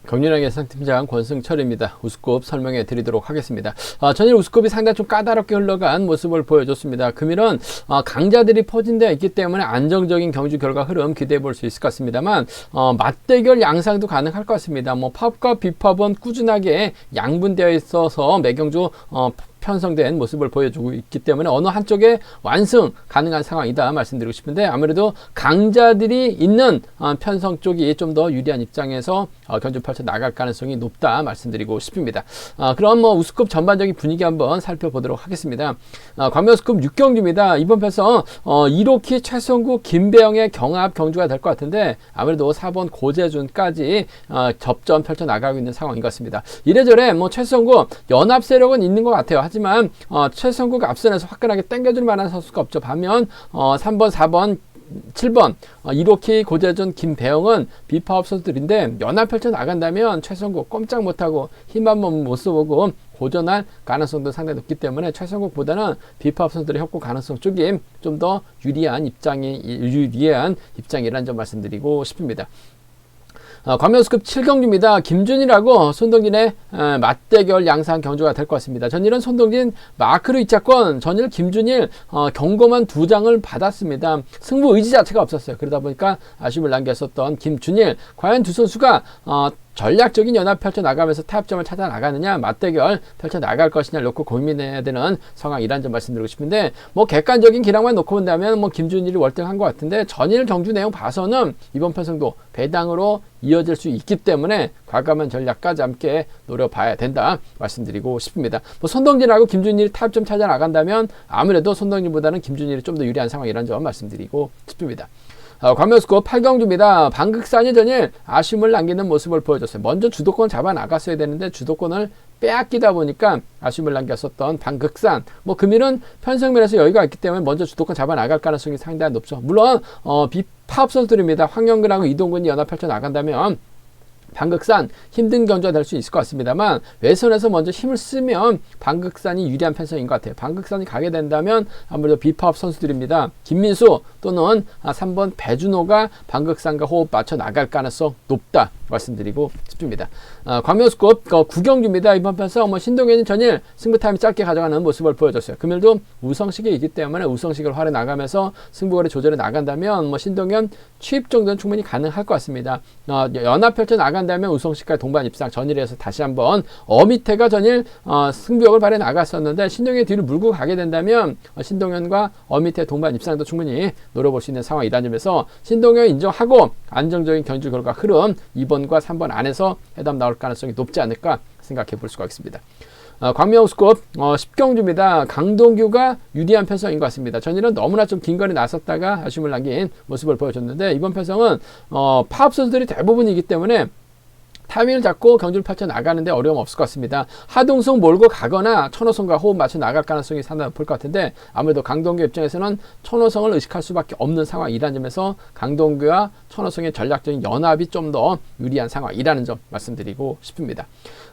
경륜의 예상팀장 권승철입니다. 우스컵 설명해 드리도록 하겠습니다. 전일 우스컵이 상당히 좀 까다롭게 흘러간 모습을 보여줬습니다. 금일은 강자들이 포진되어 있기 때문에 안정적인 경주 결과 흐름 기대해 볼 수 있을 것 같습니다만 맞대결 양상도 가능할 것 같습니다. 팝과 비팝은 꾸준하게 양분되어 있어서 매경주 편성된 모습을 보여주고 있기 때문에 어느 한쪽에 완승 가능한 상황이다 말씀드리고 싶은데, 아무래도 강자들이 있는 편성 쪽이 좀 더 유리한 입장에서 경주 펼쳐 나갈 가능성이 높다 말씀드리고 싶습니다. 그럼 우스컵 전반적인 분위기 한번 살펴보도록 하겠습니다. 광명우스컵 6경주입니다. 이번 편성 1호키 최성구 김배영의 경합 경주가 될 것 같은데, 아무래도 4번 고재준까지 접전 펼쳐 나가고 있는 상황인 것 같습니다. 이래저래 최성구 연합 세력은 있는 것 같아요. 하지만 최성구가 앞선에서 화끈하게 당겨줄 만한 선수가 없죠. 반면 3번, 4번, 7번 1호키 고재준 김배영은 비파업 선수들인데, 연합 펼쳐 나간다면 최성구 꼼짝 못하고 힘 한번 못 써보고 고전할 가능성도 상당히 높기 때문에 최성국보다는 비파업 선수들의 협고 가능성 쪽이 좀 더 유리한 입장이라는 점 말씀드리고 싶습니다. 광명우스컵 7경주입니다. 김준일하고 손동진의 맞대결 양상 경주가 될 것 같습니다. 전일은 손동진 마크로 2차권, 전일 김준일 경고만 2장을 받았습니다. 승부 의지 자체가 없었어요. 그러다 보니까 아쉬움을 남겼었던 김준일, 과연 두 선수가 전략적인 연합 펼쳐 나가면서 타협점을 찾아 나가느냐, 맞대결 펼쳐 나갈 것이냐 놓고 고민해야 되는 상황이라는 점 말씀드리고 싶은데, 객관적인 기량만 놓고 본다면 김준일이 월등한 것 같은데, 전일 경주 내용 봐서는 이번 편성도 배당으로 이어질 수 있기 때문에 과감한 전략까지 함께 노려봐야 된다 말씀드리고 싶습니다. 손동진하고 김준일이 타협점 찾아 나간다면 아무래도 손동진보다는 김준일이 좀 더 유리한 상황이라는 점 말씀드리고 싶습니다. 광명우스컵 8경주입니다. 방극산이 전일 아쉬움을 남기는 모습을 보여줬어요. 먼저 주도권 잡아 나갔어야 되는데 주도권을 빼앗기다 보니까 아쉬움을 남겼었던 방극산. 금일은 편성면에서 여유가 있기 때문에 먼저 주도권 잡아 나갈 가능성이 상당히 높죠. 물론 비파업 선수들입니다. 황영근하고 이동근이 연합 펼쳐 나간다면 방극산 힘든 경주가 될 수 있을 것 같습니다만, 외선에서 먼저 힘을 쓰면 방극산이 유리한 편성인 것 같아요. 방극산이 가게 된다면 아무래도 비파업 선수들입니다. 김민수 또는 3번 배준호가 방극산과 호흡 맞춰 나갈 가능성 높다 말씀드리고 싶습니다. 광명우스컵 9경주입니다. 이번 편성 신동현이 전일 승부 타임이 짧게 가져가는 모습을 보여줬어요. 금일도 우성식이 있기 때문에 우성식을 활용해 나가면서 승부거리 조절해 나간다면 신동현 취입 정도는 충분히 가능할 것 같습니다. 연합 펼쳐 나간다면 우성식까지 동반 입상, 전일에서 다시 한번 어미태가 전일 승부욕을 발휘해 나갔었는데, 신동현 뒤를 물고 가게 된다면 신동현과 어미태 동반 입상도 충분히 노려볼 수 있는 상황이라는 점에서 신동현 인정하고 안정적인 경주 결과 흐름 2번과 3번 안에서 해답 나올 가능성이 높지 않을까 생각해 볼 수가 있습니다. 광명우스컵 10경주입니다. 강동규가 유리한 편성인 것 같습니다. 전일은 너무나 좀 긴 거리 나섰다가 아쉬움을 남긴 모습을 보여줬는데, 이번 편성은 파업 선수들이 대부분이기 때문에 타이밍을 잡고 경주를 펼쳐 나가는데 어려움 없을 것 같습니다. 하동성 몰고 가거나 천호성과 호흡 맞춰 나갈 가능성이 상당히 높을 것 같은데, 아무래도 강동규 입장에서는 천호성을 의식할 수밖에 없는 상황이라는 점에서 강동규와 천호성의 전략적인 연합이 좀 더 유리한 상황이라는 점 말씀드리고 싶습니다.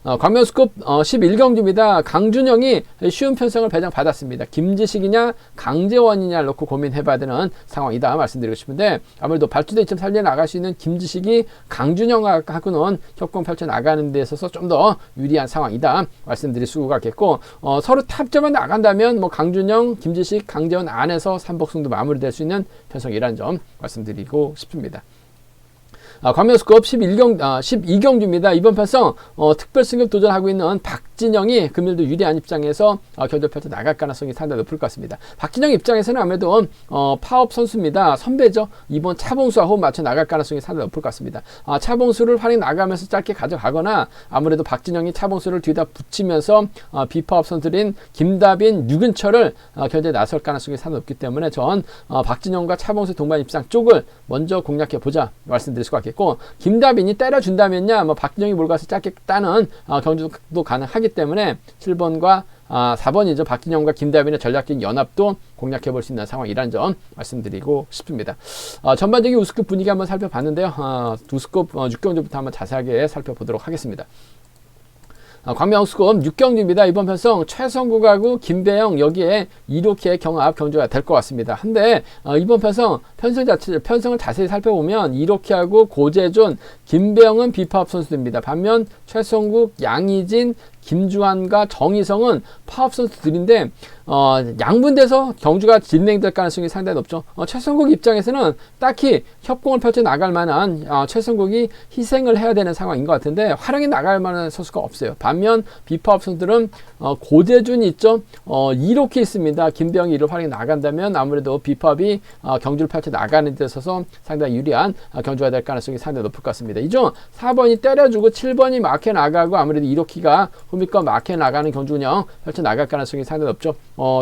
광명우스컵 11경주입니다. 강준영이 쉬운 편성을 배정받았습니다. 김지식이냐 강재원이냐 놓고 고민해봐야 되는 상황이다 말씀드리고 싶은데, 아무래도 발주대 2점 살려 나갈 수 있는 김지식이 강준영하고는 협공 펼쳐 나가는 데 있어서 좀 더 유리한 상황이다 말씀드릴 수가 있겠고, 서로 탑점만 나간다면 강준영, 김지식, 강재원 안에서 삼복승도 마무리될 수 있는 편성이라는 점 말씀드리고 싶습니다. 광명우스컵 12경주입니다. 이번 편성 특별 승급 도전하고 있는 박진영이 금일도 유리한 입장에서 경주 펼쳐 나갈 가능성이 상당히 높을 것 같습니다. 박진영 입장에서는 아무래도 파업 선수입니다. 선배죠. 이번 차봉수와 호흡 맞춰 나갈 가능성이 상당히 높을 것 같습니다. 차봉수를 활용 나가면서 짧게 가져가거나, 아무래도 박진영이 차봉수를 뒤에다 붙이면서 비파업 선수들인 김다빈, 유근철을 견제에 나설 가능성이 상당히 높기 때문에 전 박진영과 차봉수 동반 입상 쪽을 먼저 공략해 보자 말씀드릴 수가 있겠고, 김다빈이 때려준다면야 박진영이 몰가서 짧게 따는 경주도 가능하기 때문에 7번과 4번이죠. 박진영과 김다빈의 전략적인 연합도 공략해 볼 수 있는 상황이라는 점 말씀드리고 싶습니다. 전반적인 우스컵 분위기 한번 살펴봤는데요. 우스컵 6경주부터 한번 자세하게 살펴보도록 하겠습니다. 광명우스컵 6경기입니다. 이번 편성 최성국하고 김배영 여기에 2루키의 경합 경주가 될 것 같습니다. 한데 이번 편성을 자세히 살펴보면 2루키하고 고재준, 김배영은 비파업 선수들입니다. 반면 최성국, 양희진, 김주환과 정희성은 파업 선수들인데 양분돼서 경주가 진행될 가능성이 상당히 높죠. 최성국 입장에서는 딱히 협공을 펼쳐 나갈 만한 최성국이 희생을 해야 되는 상황인 것 같은데 활용이 나갈 만한 선수가 없어요. 반면 비파업 선수들은 고재준이 있죠. 2루키 있습니다. 김병희 2루 활용이 나간다면 아무래도 비파업이 경주를 펼쳐 나가는 데 있어서 상당히 유리한 경주가 될 가능성이 상당히 높을 것 같습니다. 이중 4번이 때려주고 7번이 막혀 나가고 아무래도 2루키가 후미권 막혀 나가는 경주 운영 펼쳐 나갈 가능성이 상당히 높죠.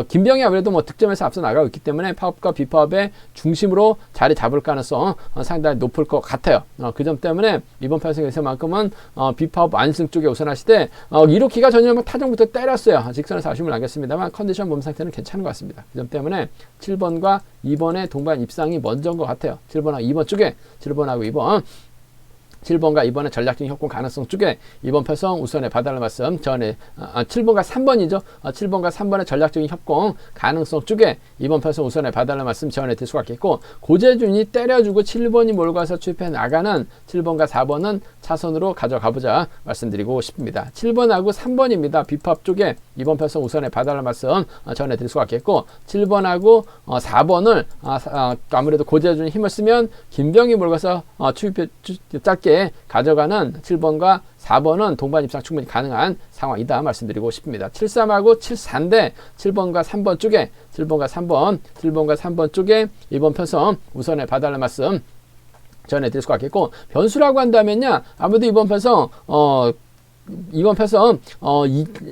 김병희 아무래도 득점에서 앞서 나가고 있기 때문에 파업과 비파업의 중심으로 자리 잡을 가능성 상당히 높을 것 같아요. 그 점 때문에 이번 편성에서만큼은 비파업 완승 쪽에 우선하시되 2루키가 전혀 타정부터 때렸어요. 직선에서 아쉬움을 남겼습니다만 컨디션 몸 상태는 괜찮은 것 같습니다. 그 점 때문에 7번과 2번의 동반 입상이 먼저인 것 같아요. 7번하고 2번 쪽에 7번하고 2번 7번과 2번의 전략적인 협공 가능성 쪽에 이번 편성 우선에 봐달라는 말씀 전에 7번과 3번이죠. 7번과 3번의 전략적인 협공 가능성 쪽에 이번 편성 우선에 봐달라는 말씀 전해드릴 수가 있겠고 고재준이 때려주고 7번이 몰고 와서 추입해 나가는 7번과 4번은 차선으로 가져가보자 말씀드리고 싶습니다. 7번하고 3번입니다. 비팝 쪽에 이번 편성 우선에 봐달라는 말씀 전해드릴 수가 있겠고 7번하고 4번을 아무래도 고재준이 힘을 쓰면 김병희 몰고 와서 추입해 짧게 가져가는 7번과 4번은 동반 입상 충분히 가능한 상황이다 말씀드리고 싶습니다. 73하고 74인데 7번과 3번 쪽에 7번과 3번 쪽에 이번 편성 우선에 봐달라는 말씀 전해드릴 수가 있겠고 변수라고 한다면요 아무래도 이번 편성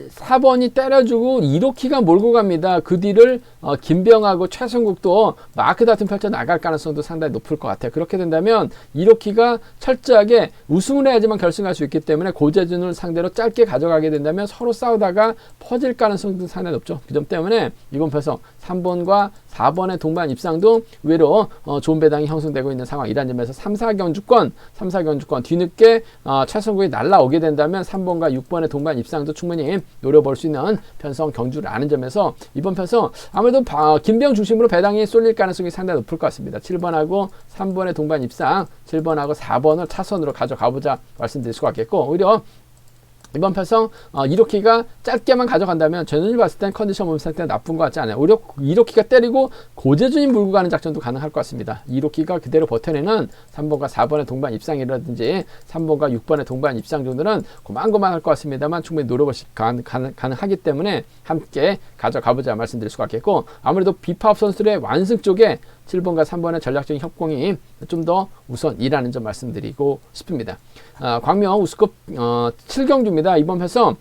4번이 때려주고 2루키가 몰고 갑니다. 그 뒤를 김병하고 최성국도 마크 다툼 펼쳐 나갈 가능성도 상당히 높을 것 같아요. 그렇게 된다면 2루키가 철저하게 우승을 해야지만 결승할 수 있기 때문에 고재준을 상대로 짧게 가져가게 된다면 서로 싸우다가 퍼질 가능성도 상당히 높죠. 그 점 때문에 이번 편성 3번과 4번의 동반 입상도 의외로 좋은 배당이 형성되고 있는 상황이라는 점에서 3, 4경주권 뒤늦게 최성국이 날라오게 된다면 3번과 6번의 동반 입상도 충분히 노려볼 수 있는 편성 경주라는 점에서 이번 편성 아무래도 김병 중심으로 배당이 쏠릴 가능성이 상당히 높을 것 같습니다. 7번하고 3번의 동반 입상 7번하고 4번을 차선으로 가져가보자 말씀드릴 수가 있겠고 오히려 이번 편성 2루키가 짧게만 가져간다면 저는 봤을 땐 컨디션 몸 상태가 나쁜 것 같지 않아요. 오히려 2루키가 때리고 고재준이 물고 가는 작전도 가능할 것 같습니다. 2루키가 그대로 버텨내는 3번과 4번의 동반 입상이라든지 3번과 6번의 동반 입상 정도는 고만고만할 것 같습니다만 충분히 노려볼 수 가능하기 때문에 함께 가져가보자 말씀드릴 수가 있겠고 아무래도 비파업 선수들의 완승 쪽에 7번과 3번의 전략적인 협공이 좀 더 우선이라는 점 말씀드리고 싶습니다. 광명 우스컵 7경주입니다. 이번 편성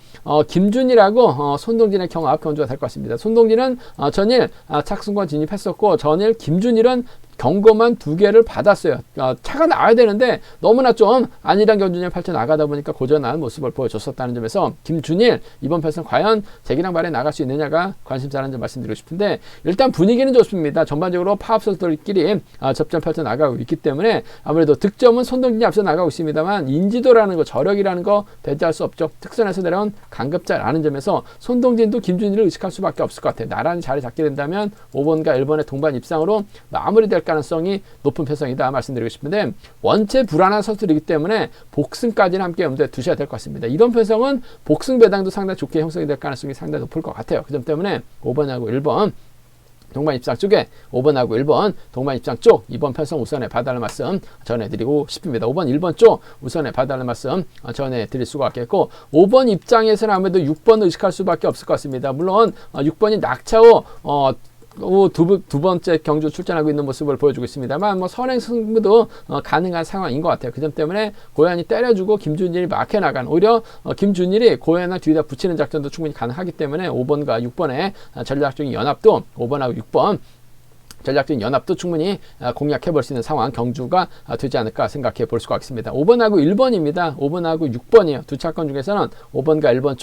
김준일하고 손동진의 경합 경주가 될 것 같습니다. 손동진은 전일 착승권 진입했었고 전일 김준일은 경고만 2개를 받았어요. 차가 나와야 되는데 너무나 좀 안일한 경주를 펼쳐 나가다 보니까 고전한 모습을 보여줬었다는 점에서 김준일 이번 편성 과연 재기량 발에 나갈 수 있느냐가 관심사라는 점 말씀드리고 싶은데 일단 분위기는 좋습니다. 전반적으로 파업 선수들끼리 접전 펼쳐 나가고 있기 때문에 아무래도 득점은 손동진이 앞서 나가고 있습니다만 인지도라는 거 저력이라는 거 배제할 수 없죠. 특선에서 내려온 강급자라는 점에서 손동진도 김준일을 의식할 수밖에 없을 것 같아요. 나란히 자리 잡게 된다면 5번과 1번의 동반 입상으로 마무리될 가능성이 높은 편성이다 말씀드리고 싶은데 원체 불안한 선수들이기 때문에 복승까지는 함께 염두에 두셔야 될 것 같습니다. 이런 편성은 복승 배당도 상당히 좋게 형성이 될 가능성이 상당히 높을 것 같아요. 그 점 때문에 5번하고 1번 동반 입상 쪽에 5번하고 1번 동반 입상 쪽 이번 편성 우선에 봐달라는 말씀 전해드리고 싶습니다. 5번 1번 쪽 우선에 봐달라는 말씀 전해드릴 수가 있겠고 5번 입장에서는 아무래도 6번을 의식할 수밖에 없을 것 같습니다. 물론 6번이 낙차후 두 번째 경주 출전하고 있는 모습을 보여주고 있습니다만 선행 승부도 가능한 상황인 것 같아요. 그 점 때문에 고현이 때려주고 김준일이 막혀 나간 오히려 김준일이 고현을 뒤에다 붙이는 작전도 충분히 가능하기 때문에 5번과 6번의 전략적인 연합도 5번하고 6번 전략적인 연합도 충분히 공략해 볼 수 있는 상황 경주가 되지 않을까 생각해 볼 수가 있습니다. 5번하고 1번입니다. 5번하고 6번이에요. 두 차권 중에서는 5번과 1번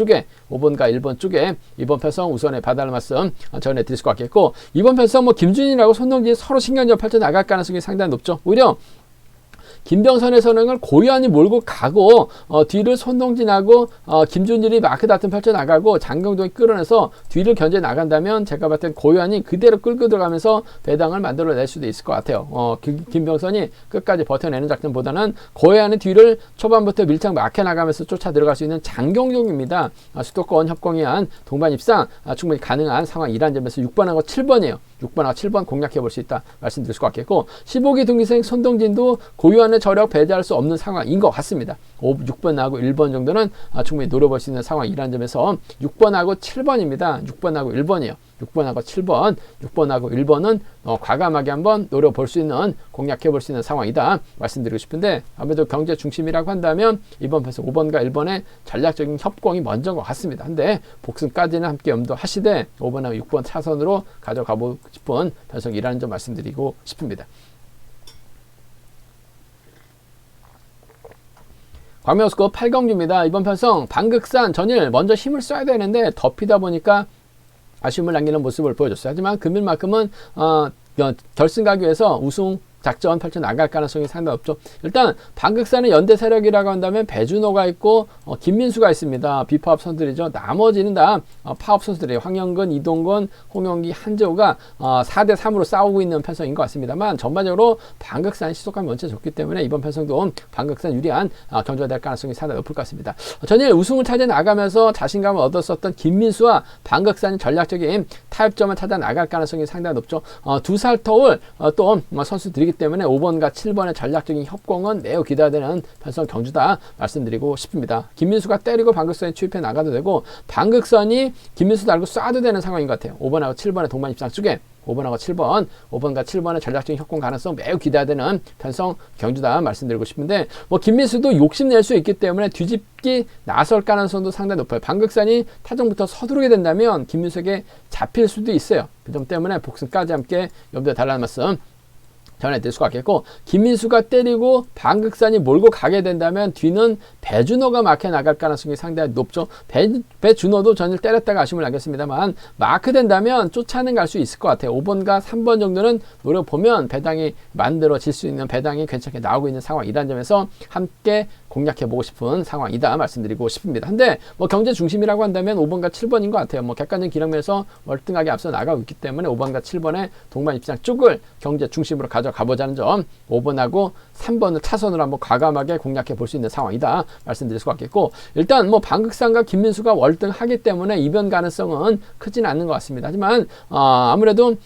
쪽에 이번 편성 우선에 봐달라는 말씀 전해드릴 수가 있겠고 이번 편성 김준일하고 손동진이 서로 신경전 펼쳐 나갈 가능성이 상당히 높죠. 오히려 김병선의 선행을 고요한이 몰고 가고 뒤를 손동진하고 김준일이 마크 다툼 펼쳐나가고 장경동이 끌어내서 뒤를 견제 나간다면 제가 봤을 땐 고요한이 그대로 끌고 들어가면서 배당을 만들어낼 수도 있을 것 같아요. 김병선이 끝까지 버텨내는 작전보다는 고요한의 뒤를 초반부터 밀착 막혀 나가면서 쫓아 들어갈 수 있는 장경동입니다. 수도권 협공에 의한 동반 입상 충분히 가능한 상황이라는 점에서 6번하고 7번이에요. 6번하고 7번 공략해 볼 수 있다 말씀드릴 수 같겠고 15기 등기생 손동진도 고유한의 저력 배제할 수 없는 상황인 것 같습니다. 6번하고 1번 정도는 충분히 노려볼 수 있는 상황이라는 점에서 6번하고 7번입니다. 6번하고 1번이에요. 6번하고 7번, 6번하고 1번은 과감하게 한번 노려볼 수 있는 공략해 볼 수 있는 상황이다 말씀드리고 싶은데 아무래도 경제 중심이라고 한다면 이번 편에서 5번과 1번의 전략적인 협공이 먼저인 것 같습니다. 근데 복승까지는 함께 염두하시되 5번하고 6번 차선으로 가져가보고 싶은 편성이라는 점 말씀드리고 싶습니다. 광명스코 8경주입니다. 이번 편성 방극산 전일 먼저 힘을 써야 되는데 덮이다 보니까 아쉬움을 남기는 모습을 보여줬어요. 하지만 금일만큼은 결승 가기 위해서 우승 작전 펼쳐 나갈 가능성이 상당히 없죠. 일단 방극산의 연대 세력이라고 한다면 배준호가 있고 김민수가 있습니다. 비파업 선수들이죠. 나머지는 다 파업 선수들이에요. 황영근, 이동건, 홍영기, 한재호가 4대3으로 싸우고 있는 편성인 것 같습니다만 전반적으로 방극산의 시속감이 원체 좋기 때문에 이번 편성도 방극산 유리한 경주가 될 가능성이 상당히 높을 것 같습니다. 전일 우승을 찾아 나가면서 자신감을 얻었었던 김민수와 방극산이 전략적인 타협점을 찾아 나갈 가능성이 상당히 높죠. 두 살 터울 또 선수들이 때문에 5번과 7번의 전략적인 협공은 매우 기대되는 편성 경주다 말씀드리고 싶습니다. 김민수가 때리고 방극선에 추입해 나가도 되고 방극선이 김민수 달고 쏴도 되는 상황인 것 같아요. 5번하고 7번의 동반 입상 쪽에 5번하고 7번, 5번과 7번의 전략적인 협공 가능성 매우 기대되는 편성 경주다 말씀드리고 싶은데 김민수도 욕심낼 수 있기 때문에 뒤집기 나설 가능성도 상당히 높아요. 방극산이 타정부터 서두르게 된다면 김민수에게 잡힐 수도 있어요. 그 점 때문에 복승까지 함께 염두에 달라는 말씀 전해드릴 수가 있겠고 김민수가 때리고 방극산이 몰고 가게 된다면 뒤는 배준호가 막혀 나갈 가능성이 상당히 높죠. 배준호도 전일 때렸다가 아쉬움을 남겼습니다만 마크 된다면 쫓아는 갈 수 있을 것 같아요. 5번과 3번 정도는 노려보면 배당이 만들어질 수 있는 배당이 괜찮게 나오고 있는 상황이라는 점에서 함께 공략해보고 싶은 상황이다 말씀드리고 싶습니다. 근데 경제 중심이라고 한다면 5번과 7번인 것 같아요. 객관적인 기록면에서 월등하게 앞서 나가고 있기 때문에 5번과 7번의 동반 입장 쪽을 경제 중심으로 가보자는 점 5번하고 3번을 차선으로 한번 과감하게 공략해 볼 수 있는 상황이다 말씀드릴 수가 있겠고 일단 방극산과 김민수가 월등하기 때문에 이변 가능성은 크지는 않는 것 같습니다. 하지만 아무래도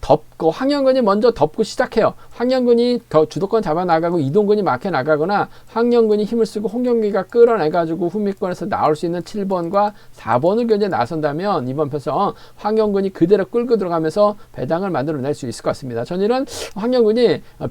덮고 황영근이 먼저 덮고 시작해요. 황영근이 주도권 잡아 나가고 이동근이 막혀 나가거나 황영근이 힘을 쓰고 홍경기가 끌어내가지고 후미권에서 나올 수 있는 7번과 4번을 견제 나선다면 이번 편성 황영근이 그대로 끌고 들어가면서 배당을 만들어낼 수 있을 것 같습니다. 전일은 황영근이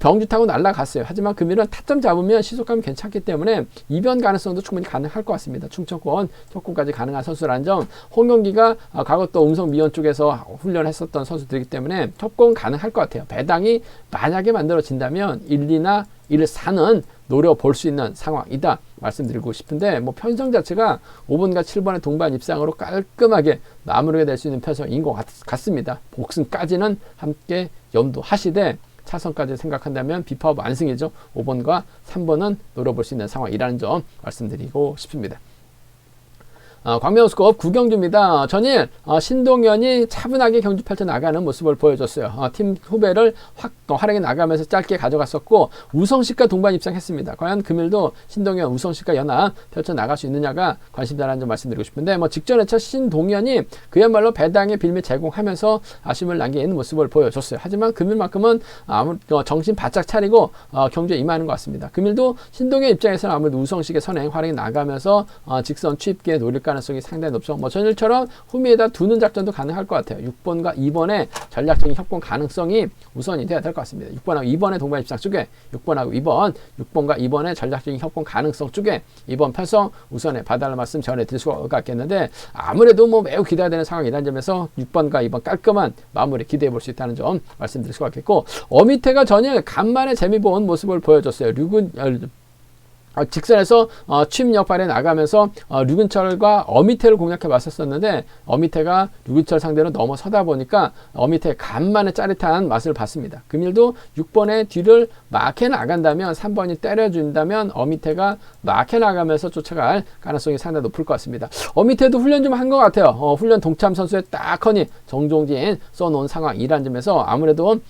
병주 타고 날아갔어요. 하지만 금일은 타점 잡으면 시속감이 괜찮기 때문에 이변 가능성도 충분히 가능할 것 같습니다. 충청권, 속권까지 가능한 선수라는 점 홍경기가 과거 또 음성 미원 쪽에서 훈련했었던 선수들이기 때문에 협공 가능할 것 같아요. 배당이 만약에 만들어진다면 1, 2나 1, 4는 노려볼 수 있는 상황이다 말씀드리고 싶은데 편성 자체가 5번과 7번의 동반 입상으로 깔끔하게 마무리가 될 수 있는 편성인 것 같습니다. 복승까지는 함께 염두하시되 차선까지 생각한다면 비파업 완승이죠. 5번과 3번은 노려볼 수 있는 상황이라는 점 말씀드리고 싶습니다. 광명스컵 9경주입니다. 전일 신동현이 차분하게 경주 펼쳐 나가는 모습을 보여줬어요. 팀 후배를 활약해 나가면서 짧게 가져갔었고 우성식과 동반 입상했습니다. 과연 금일도 신동현, 우성식과 연합 펼쳐 나갈 수 있느냐가 관심사라는 점 말씀드리고 싶은데 직전에 첫 신동현이 그야말로 배당의 빌미 제공하면서 아쉬움을 남기는 모습을 보여줬어요. 하지만 금일만큼은 정신 바짝 차리고 경주에 임하는 것 같습니다. 금일도 신동현 입장에서는 아무래도 우성식의 선행 활약해 나가면서 직선 추입기에 노릴 가능성이 상당히 높죠. 전일처럼 후미에다 두는 작전도 가능할 것 같아요. 6번과 2번의 전략적인 협공 가능성이 우선이 돼야 될 것 같습니다. 6번하고 2번의 동반 입상 쪽에 6번하고 2번, 6번과 2번의 전략적인 협공 가능성 쪽에 이번 편성 우선에 봐달라는 말씀 전해드릴 수가 있겠는데 아무래도 매우 기대되는 상황이라는 점에서 6번과 2번 깔끔한 마무리 기대해 볼 수 있다는 점 말씀드릴 수가 있겠고 어미태가 전일 간만에 재미 본 모습을 보여줬어요. 직선에서 취임력 발에 나가면서 류근철과 어미태를 공략해 봤었는데 어미태가 류근철 상대로 넘어서다 보니까 어미태의 간만에 짜릿한 맛을 봤습니다. 금일도 6번의 뒤를 막해 나간다면 3번이 때려준다면 어미태가 막해 나가면서 쫓아갈 가능성이 상당히 높을 것 같습니다. 어미태도 훈련 좀 한 것 같아요. 훈련 동참 선수의 딱하니 정종진 써놓은 상황이란 점에서 아무래도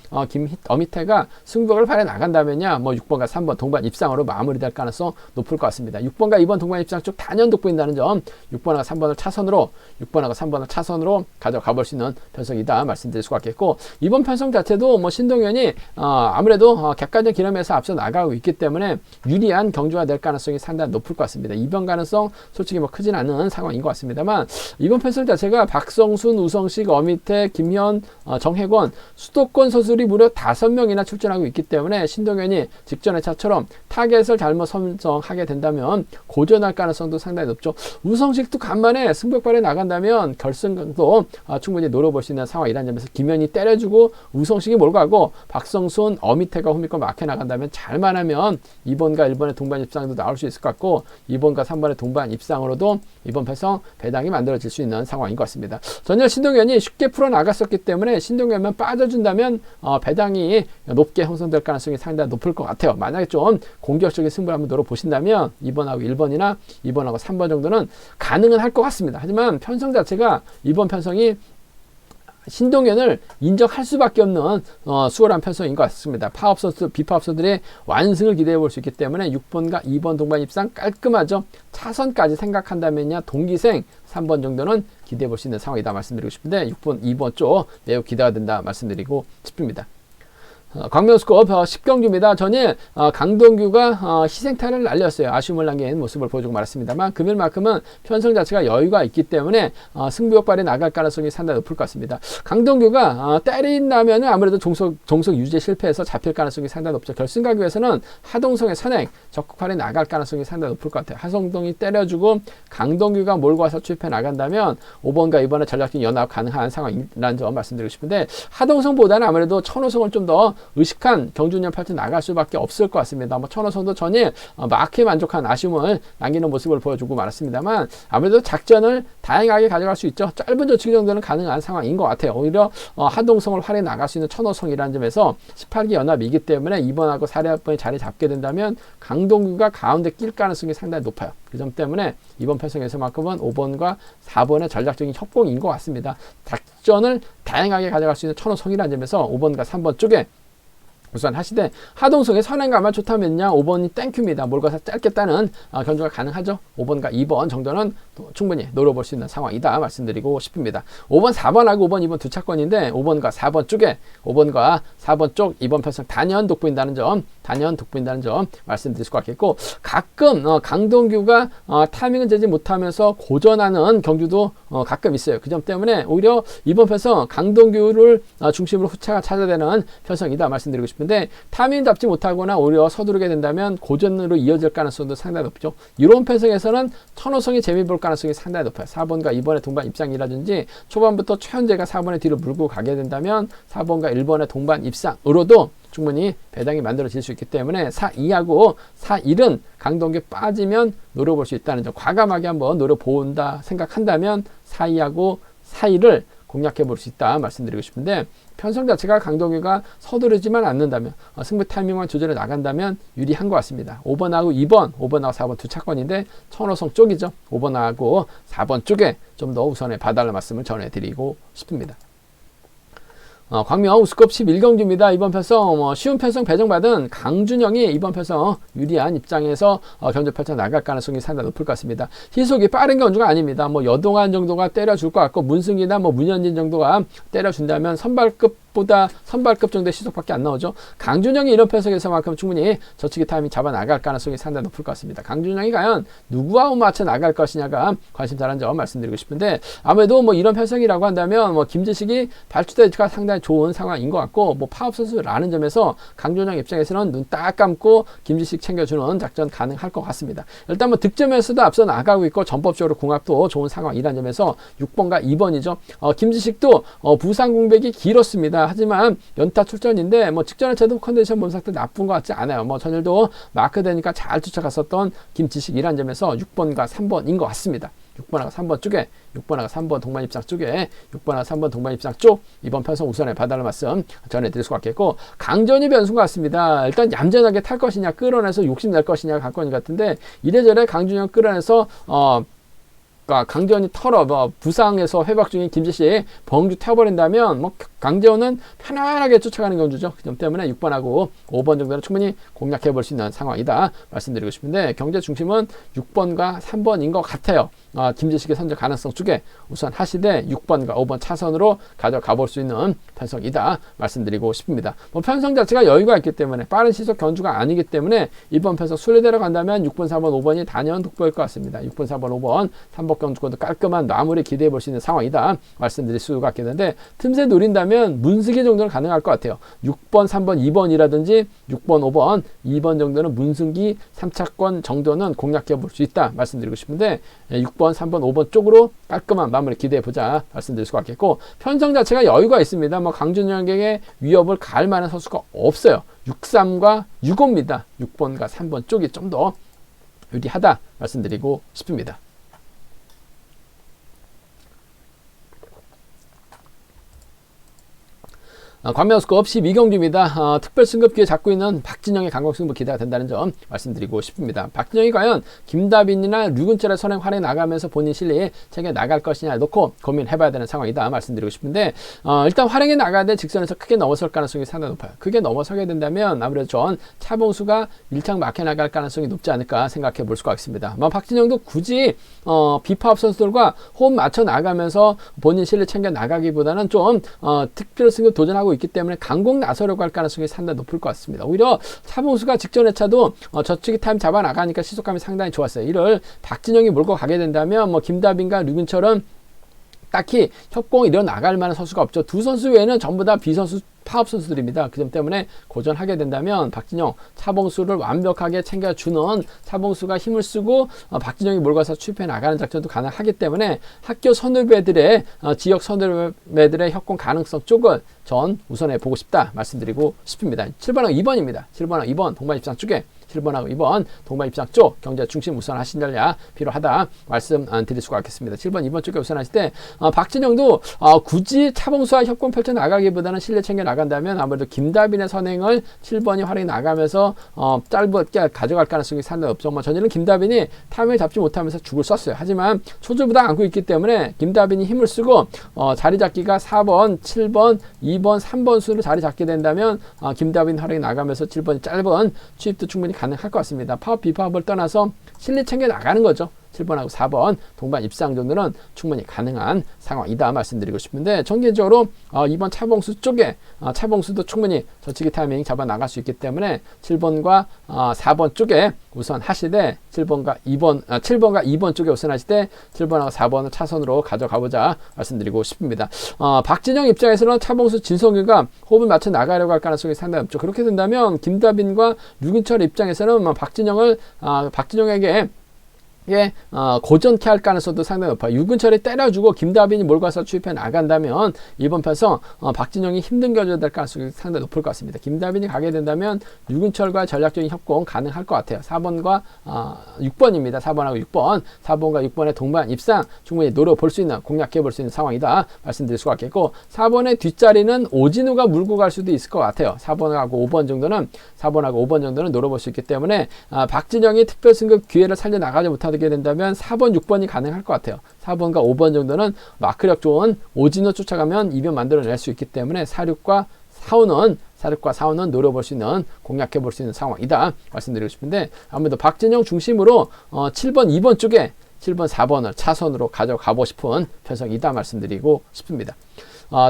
어미태가 승부를 발에 나간다면야 뭐 6번과 3번 동반 입상으로 마무리될 가능성 높을 것 같습니다. 6번과 2번 동반 입상 쪽 단연 돋보인다는 점 6번하고 3번을 차선으로 가져가 볼 수 있는 편성이다 말씀드릴 수가 있겠고 이번 편성 자체도 뭐 신동현이 아무래도 객관적 기념에서 앞서 나가고 있기 때문에 유리한 경주가 될 가능성이 상당히 높을 것 같습니다. 이번 가능성 솔직히 뭐 크진 않은 상황인 것 같습니다만 이번 편성 자체가 박성순, 우성식, 어미태, 김현, 정혜권 수도권 선수들이 무려 5명이나 출전하고 있기 때문에 신동현이 직전의 차처럼 타겟을 잘못 선정하게 된다면 고전할 가능성도 상당히 높죠. 우성식도 간만에 승벽발에 나간다면 결승도 충분히 노려볼 수 있는 상황이라는 점에서 김현이 때려주고 우성식이 몰고 가고 박성순, 어미태가 홈이권 막혀 나간다면 잘만 하면 2번과 1번의 동반 입상도 나올 수 있을 것 같고 2번과 3번의 동반 입상으로도 이번 패성 배당이 만들어질 수 있는 상황인 것 같습니다. 전혀 신동현이 쉽게 풀어나갔었기 때문에 신동현만 빠져준다면 배당이 높게 형성될 가능성이 상당히 높을 것 같아요. 만약에 좀 공격적인 승부를 한번 노려보신다면 2번하고 1번이나 2번하고 3번 정도는 가능은 할 것 같습니다. 하지만 편성 자체가 이번 편성이 신동현을 인정할 수밖에 없는 수월한 편성인 것 같습니다. 파업 선수, 비파업 선수들의 완승을 기대해 볼 수 있기 때문에 6번과 2번 동반 입상 깔끔하죠. 차선까지 생각한다면야 동기생 3번 정도는 기대해 볼 수 있는 상황이다 말씀드리고 싶은데 6번, 2번 쪽 매우 기대가 된다 말씀드리고 싶습니다. 광명스컵 10경주입니다. 전일 강동규가 희생타를 날렸어요. 아쉬움을 남긴 모습을 보여주고 말았습니다만 금일만큼은 편성 자체가 여유가 있기 때문에 승부욕발에 나갈 가능성이 상당히 높을 것 같습니다. 강동규가 때린다면 아무래도 종속 유지에 실패해서 잡힐 가능성이 상당히 높죠. 결승 가기 위해서는 하동성의 선행 적극발에 나갈 가능성이 상당히 높을 것 같아요. 하성동이 때려주고 강동규가 몰고 와서 추입해 나간다면 5번과 2번의 전략적 연합 가능한 상황이라는 점 말씀드리고 싶은데 하동성보다는 아무래도 천호성을 좀 더 의식한 경주년 8천 나갈 수밖에 없을 것 같습니다. 뭐 천호성도 전일 막에 만족한 아쉬움을 남기는 모습을 보여주고 말았습니다만 아무래도 작전을 다양하게 가져갈 수 있죠. 짧은 조치기 정도는 가능한 상황인 것 같아요. 오히려 하동성을 활용해 나갈 수 있는 천호성이라는 점에서 18기 연합이기 때문에 2번하고 4번이 자리 잡게 된다면 강동규가 가운데 낄 가능성이 상당히 높아요. 그 점 때문에 이번 편성에서만큼은 5번과 4번의 전략적인 협공인 것 같습니다. 작전을 다양하게 가져갈 수 있는 천호성이라는 점에서 5번과 3번 쪽에 우선 하시되 하동성의 선행감만 좋다면요 5번이 땡큐입니다. 몰고서 짧게 따는 견주가 가능하죠. 5번과 2번 정도는 충분히 노려볼 수 있는 상황이다 말씀드리고 싶습니다. 5번 4번하고 5번 2번 두 차권인데 5번과 4번 쪽에 5번과 4번 쪽 이번 편성 단연 돋보인다는 점 말씀드릴 수가 있겠고 가끔 강동규가 타이밍을 재지 못하면서 고전하는 경주도 가끔 있어요. 그 점 때문에 오히려 이번 편성 강동규를 중심으로 후차가 찾아되는 편성이다 말씀드리고 싶은데 타이밍 잡지 못하거나 오히려 서두르게 된다면 고전으로 이어질 가능성도 상당히 높죠. 이런 편성에서는 천호성이 재미볼 가능성이 상당히 높아요. 4번과 2번의 동반 입상이라든지 초반부터 최현재가 4번의 뒤로 물고 가게 된다면 4번과 1번의 동반 입상으로도 충분히 배당이 만들어질 수 있기 때문에 4-2하고 4-1은 강동규 빠지면 노려볼 수 있다는 점 과감하게 한번 노려본다 생각한다면 4-2하고 4-1을 공략해 볼 수 있다 말씀드리고 싶은데 편성 자체가 강동규가 서두르지만 않는다면 승부 타이밍만 조절해 나간다면 유리한 것 같습니다. 5번하고 2번, 5번하고 4번 두 차권인데 천호성 쪽이죠. 5번하고 4번 쪽에 좀 더 우선에 봐달라는 말씀을 전해드리고 싶습니다. 광명 우스컵 11경주입니다. 이번 편성 쉬운 편성 배정받은 강준영이 이번 편성 유리한 입장에서 견주 펼쳐 나갈 가능성이 상당히 높을 것 같습니다. 희속이 빠른 경주가 아닙니다. 뭐 여동안 정도가 때려줄 것 같고 문승기나 뭐 문현진 정도가 때려준다면 선발급 정도의 시속밖에 안 나오죠. 강준영이 이런 편성에서만큼 충분히 저치기 타이밍 잡아 나갈 가능성이 상당히 높을 것 같습니다. 강준영이 과연 누구와 맞춰 나갈 것이냐가 관심사라는 점 말씀드리고 싶은데 아무래도 뭐 이런 편성이라고 한다면 뭐 김지식이 발주대가 상당히 좋은 상황인 것 같고 뭐 파업 선수라는 점에서 강준영 입장에서는 눈 딱 감고 김지식 챙겨주는 작전 가능할 것 같습니다. 일단 뭐 득점에서도 앞서 나가고 있고 전법적으로 궁합도 좋은 상황이라는 점에서 6번과 2번이죠. 김지식도 부상 공백이 길었습니다. 있습니다. 하지만 연타 출전인데 뭐 직전에 차도 컨디션 몸 상태 나쁜 것 같지 않아요. 뭐 전일도 마크되니까 잘 쫓아갔었던 김지식이라는 점에서 6번과 3번인 것 같습니다. 6번하고 3번 쪽에 6번하고 3번 동반 입상 쪽에 6번하고 3번 동반 입상 쪽 이번 편성 우선에 봐달라는 말씀 전해드릴 수가 있겠고, 강전이 변수인 것 같습니다. 일단 얌전하게 탈 것이냐 끌어내서 욕심낼 것이냐 관건인 것 같은데, 이래저래 강준영 끌어내서 강재원이 털어 부상에서 회복 중인 김지식 범주 태워버린다면 뭐 강재원은 편안하게 쫓아가는 경주죠. 그 점 때문에 6번하고 5번 정도는 충분히 공략해 볼 수 있는 상황이다 말씀드리고 싶은데, 경제 중심은 6번과 3번인 것 같아요. 김지식의 선제 가능성 쪽에 우선 하시되 6번과 5번 차선으로 가져가 볼 수 있는 편성이다 말씀드리고 싶습니다. 뭐 편성 자체가 여유가 있기 때문에 빠른 시속 견주가 아니기 때문에 이번 편성 순례대로 간다면 6번, 4번, 5번이 단연 돋보일 것 같습니다. 6번, 4번, 5번 3번 경주권도 깔끔한 마무리 기대해 볼 수 있는 상황이다 말씀드릴 수가 있겠는데, 틈새 노린다면 문승기 정도는 가능할 것 같아요. 6번, 3번, 2번이라든지 6번, 5번, 2번 정도는 문승기 3차권 정도는 공략해 볼 수 있다 말씀드리고 싶은데, 6번, 3번, 5번 쪽으로 깔끔한 마무리 기대해 보자 말씀드릴 수가 있겠고, 편성 자체가 여유가 있습니다. 뭐 강준영에게 위협을 가할 만한 선수가 없어요. 6-3과 6-5입니다. 6번과 3번 쪽이 좀 더 유리하다 말씀드리고 싶습니다. 관명스컵 12경주입니다. 특별 승급 기회 잡고 있는 박진영의 강공승부 기대가 된다는 점 말씀드리고 싶습니다. 박진영이 과연 김다빈이나 류근철의 선행 활약에 나가면서 본인 실력에 챙겨 나갈 것이냐 놓고 고민해봐야 되는 상황이다 말씀드리고 싶은데, 일단 활약에 나가야 돼 직선에서 크게 넘어설 가능성이 상당히 높아요. 크게 넘어서게 된다면 아무래도 전 차봉수가 일창 막혀 나갈 가능성이 높지 않을까 생각해 볼 수가 있습니다. 박진영도 굳이 비파업 선수들과 호흡 맞춰 나가면서 본인 실력 챙겨 나가기보다는 좀 특별 승급 도전하고 있기 때문에 강공 나서려고 할 가능성이 상당히 높을 것 같습니다. 오히려 차봉수가 직전에 차도 저축이 타임 잡아 나가니까 시속감이 상당히 좋았어요. 이를 박진영이 몰고 가게 된다면 뭐 김다빈과 류근철은 딱히 협공이 일어나갈 만한 선수가 없죠. 두 선수 외에는 전부 다 비선수 파업 선수들입니다. 그 점 때문에 고전하게 된다면 박진영, 차봉수를 완벽하게 챙겨주는, 차봉수가 힘을 쓰고 박진영이 몰고 가서 추입해 나가는 작전도 가능하기 때문에 학교 선후배들의 지역 선후배들의 협공 가능성 쪽을 전 우선해 보고 싶다 말씀드리고 싶습니다. 7번하고 2번입니다. 7번하고 2번 동반 입상 쪽에 7번하고 2번 동반 입상 쪽 경제 중심 우선 하신 전략 필요하다 말씀 드릴 수가 있겠습니다. 7번, 2번 쪽에 우선 하실 때 박진영도 굳이 차봉수와 협공 펼쳐 나가기보다는 실내 챙겨 나간다면 아무래도 김다빈의 선행을 7번이 활용해 나가면서 짧게 가져갈 가능성이 상당히 없죠. 전일은 김다빈이 타이밍을 잡지 못하면서 죽을 썼어요. 하지만 초조부담 안고 있기 때문에 김다빈이 힘을 쓰고 자리 잡기가 4번, 7번, 2번, 3번 수로 자리 잡게 된다면 김다빈 활용해 나가면서 7번이 짧은 취입도 충분히 가능할 것 같습니다. 파업, 비파업을 떠나서 실내 챙겨 나가는 거죠. 7번하고 4번 동반 입상 정도는 충분히 가능한 상황이다 말씀드리고 싶은데, 전개적으로 이번 차봉수 쪽에 차봉수도 충분히 저치기 타이밍 잡아 나갈 수 있기 때문에 7번과 4번 쪽에 우선 하시되 7번과 2번 쪽에 우선 하실 때 7번하고 4번을 차선으로 가져가 보자 말씀드리고 싶습니다. 박진영 입장에서는 차봉수 진성규가 호흡을 맞춰 나가려고 할 가능성이 상당히 없죠. 그렇게 된다면 김다빈과 류근철 입장에서는 박진영에게 고전케 할 가능성도 상당히 높아요. 유근철이 때려주고 김다빈이 몰고 가서 추입해 나간다면 이번 편성 박진영이 힘든 견제가 될 가능성이 상당히 높을 것 같습니다. 김다빈이 가게 된다면 유근철과 전략적인 협공 가능할 것 같아요. 4번과 6번입니다. 4번하고 6번, 4번과 6번의 동반 입상 충분히 노려볼 수 있는, 공략해 볼 수 있는 상황이다 말씀드릴 수가 있겠고, 4번의 뒷자리는 오진우가 물고 갈 수도 있을 것 같아요. 4번하고 5번 정도는 노려볼 수 있기 때문에 박진영이 특별 승급 기회를 살려 나가지 못하게 된다면 4번, 6번이 가능할 것 같아요. 4번과 5번 정도는 마크력 좋은 오진우 쫓아가면 이변 만들어낼 수 있기 때문에 4륙과 4호는 노려볼 수 있는, 공략해 볼 수 있는 상황이다 말씀드리고 싶은데, 아무래도 박진영 중심으로 7번, 2번 쪽에 7번, 4번을 차선으로 가져가고 싶은 편성이다 말씀드리고 싶습니다.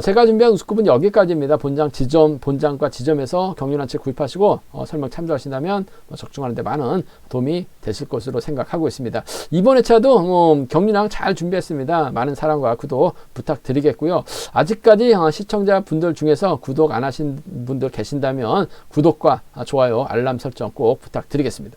제가 준비한 우스컵은 여기까지입니다. 본장과 지점에서 경륜한 책 구입하시고 설명 참조하신다면 적중하는 데 많은 도움이 되실 것으로 생각하고 있습니다. 이번 회차도 경륜항 잘 준비했습니다. 많은 사랑과 구독 부탁드리겠고요. 아직까지 시청자분들 중에서 구독 안 하신 분들 계신다면 구독과 좋아요, 알람 설정 꼭 부탁드리겠습니다.